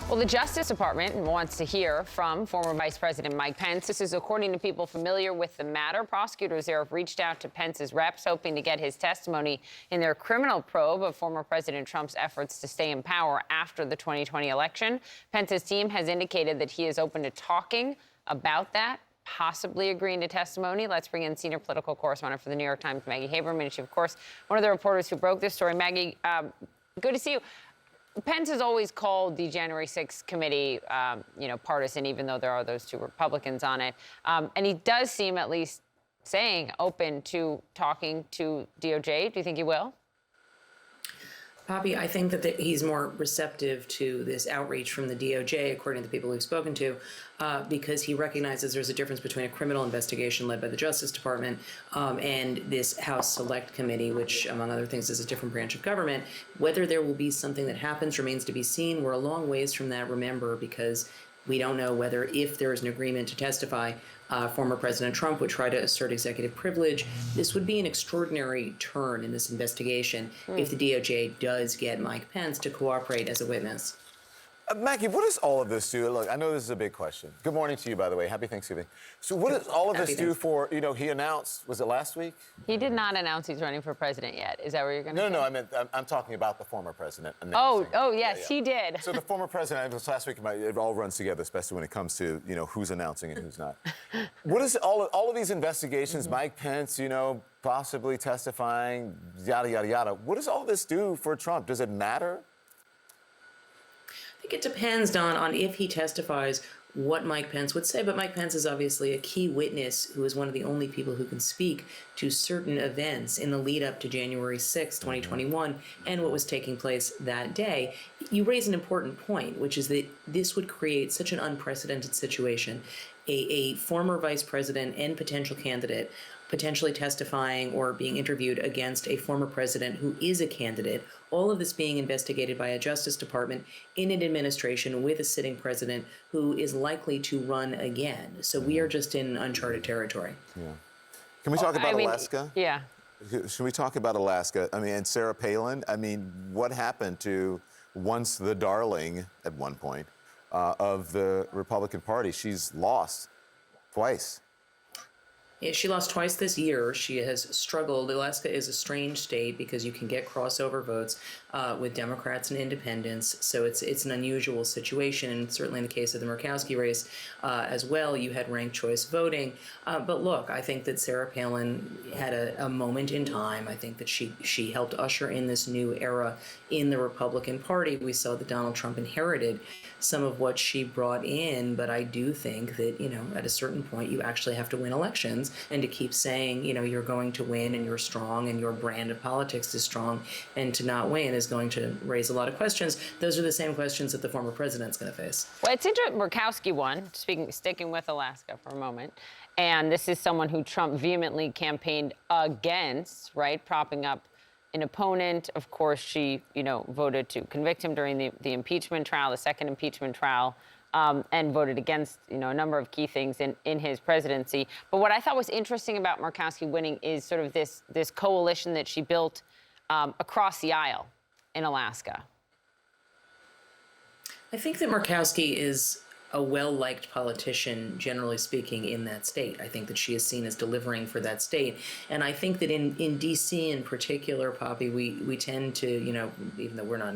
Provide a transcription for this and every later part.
Well, the Justice Department wants to hear from former Vice President Mike Pence. This is according to people familiar with the matter. Prosecutors there have reached out to Pence's reps, hoping to get his testimony in their criminal probe of former President Trump's efforts to stay in power after the 2020 election. Pence's team has indicated that he is open to talking about that, possibly agreeing to testimony. Let's bring in senior political correspondent for the New York Times, Maggie Haberman. And she, of course, one of the reporters who broke this story. Maggie, good to see you. Pence has always called the January 6th committee, partisan, even though there are those two Republicans on it. And he does seem, at least saying, open to talking to DOJ. Do you think he will? Poppy, I think that he's more receptive to this outreach from the DOJ, according to the people we've spoken to, because he recognizes there's a difference between a criminal investigation led by the Justice Department and this House Select Committee, which, among other things, is a different branch of government. Whether there will be something that happens remains to be seen. We're a long ways from that, remember, because we don't know whether, if there is an agreement to testify, former President Trump would try to assert executive privilege. This would be an extraordinary turn in this investigation if the DOJ does get Mike Pence to cooperate as a witness. Maggie, what does all of this do? Look, I know this is a big question. Good morning to you, by the way. Happy Thanksgiving. So what does all of this do for, he announced, was it last week? He did not announce he's running for president yet. Is that where you're going to say? No, I meant, I'm talking about the former president announcing. Oh, yes, he did. So the former president, it was last week, it all runs together, especially when it comes to, who's announcing and who's not. What is all of these investigations, Mike Pence, possibly testifying, yada, yada, yada. What does all this do for Trump? Does it matter? I think it depends, Don, on if he testifies what Mike Pence would say. But Mike Pence is obviously a key witness who is one of the only people who can speak to certain events in the lead up to January 6, 2021, and what was taking place that day. You raise an important point, which is that this would create such an unprecedented situation. A former vice president and potential candidate potentially testifying or being interviewed against a former president who is a candidate, all of this being investigated by a Justice Department in an administration with a sitting president who is likely to run again. So we are just in uncharted territory. Yeah. Can we talk about Alaska? Yeah. Should we talk about Alaska? And Sarah Palin? What happened to once the darling, at one point, of the Republican Party? She's lost twice. Yeah, she lost twice this year. She has struggled. Alaska is a strange state because you can get crossover votes with Democrats and independents. So it's an unusual situation. And certainly in the case of the Murkowski race as well, you had ranked choice voting. But look, I think that Sarah Palin had a moment in time. I think that she helped usher in this new era in the Republican Party. We saw that Donald Trump inherited some of what she brought in, but I do think that, at a certain point, you actually have to win elections, and to keep saying, you're going to win and you're strong and your brand of politics is strong, and to not win is going to raise a lot of questions. Those are the same questions that the former president's going to face. Well, it's interesting. Murkowski won, sticking with Alaska for a moment. And this is someone who Trump vehemently campaigned against, right, propping up an opponent. Of course, she, voted to convict him during the impeachment trial, the second impeachment trial, and voted against, a number of key things in his presidency. But what I thought was interesting about Murkowski winning is sort of this coalition that she built across the aisle in Alaska. I think that Murkowski is a well-liked politician, generally speaking, in that state. I think that she is seen as delivering for that state. And I think that in D.C. in particular, Poppy, we tend to, even though we're not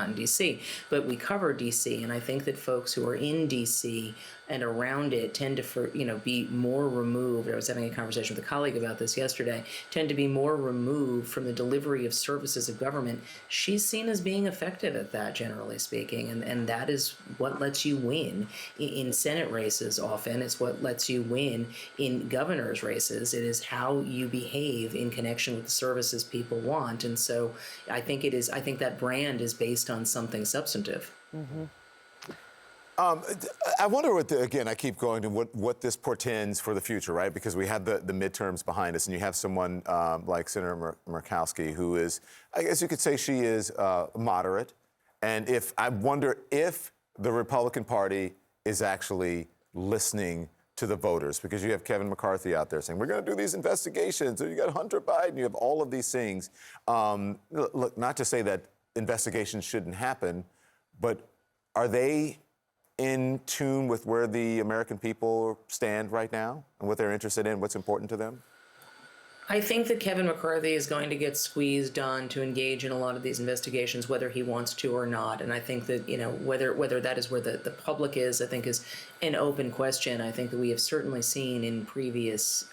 in D.C., but we cover D.C., and I think that folks who are in D.C. and around it tend to, be more removed. I was having a conversation with a colleague about this yesterday, tend to be more removed from the delivery of services of government. She's seen as being effective at that, generally speaking, and that is what lets you win in Senate races often. It's what lets you win in governor's races. It is how you behave in connection with the services people want. And so I think that brand is based on something substantive. Mm-hmm. I wonder again, I keep going to what this portends for the future, right? Because we have the midterms behind us, and you have someone like Senator Murkowski, who is, I guess you could say she is moderate. And I wonder if the Republican Party is actually listening to the voters, because you have Kevin McCarthy out there saying, we're going to do these investigations. You got Hunter Biden, you have all of these things. Look, not to say that investigations shouldn't happen, but are they in tune with where the American people stand right now and what they're interested in, what's important to them? I think that Kevin McCarthy is going to get squeezed on to engage in a lot of these investigations, whether he wants to or not. And I think that, whether that is where the public is, I think is an open question. I think that we have certainly seen in previous,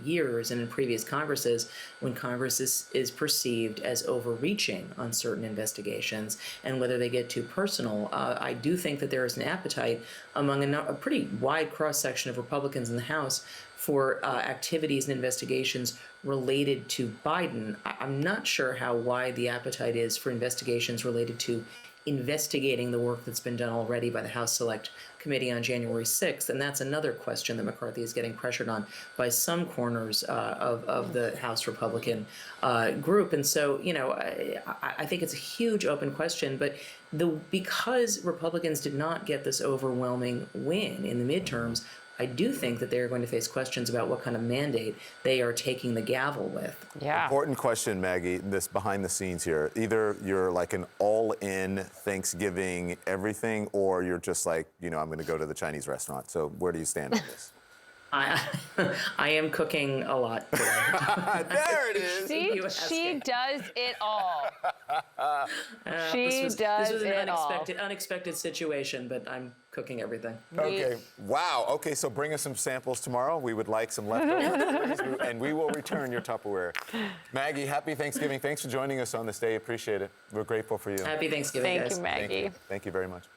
years and in previous Congresses, when Congress is perceived as overreaching on certain investigations and whether they get too personal. I do think that there is an appetite among a pretty wide cross-section of Republicans in the House for activities and investigations related to Biden. I'm not sure how wide the appetite is for investigations related to investigating the work that's been done already by the House Select Committee on January 6th. And that's another question that McCarthy is getting pressured on by some corners of the House Republican group. And so, I think it's a huge open question, but because Republicans did not get this overwhelming win in the midterms, I do think that they're going to face questions about what kind of mandate they are taking the gavel with. Yeah. Important question, Maggie, this behind the scenes here. Either you're like an all-in Thanksgiving everything, or you're just like, I'm going to go to the Chinese restaurant. So where do you stand on this? I am cooking a lot today. There it is. She does it all. This was an it all. unexpected situation, but I'm cooking everything. Okay. Wow. Okay, so bring us some samples tomorrow. We would like some leftovers, and we will return your Tupperware. Maggie, happy Thanksgiving. Thanks for joining us on this day. Appreciate it. We're grateful for you. Happy Thanksgiving, guys. Thank you, Maggie. Thank you very much.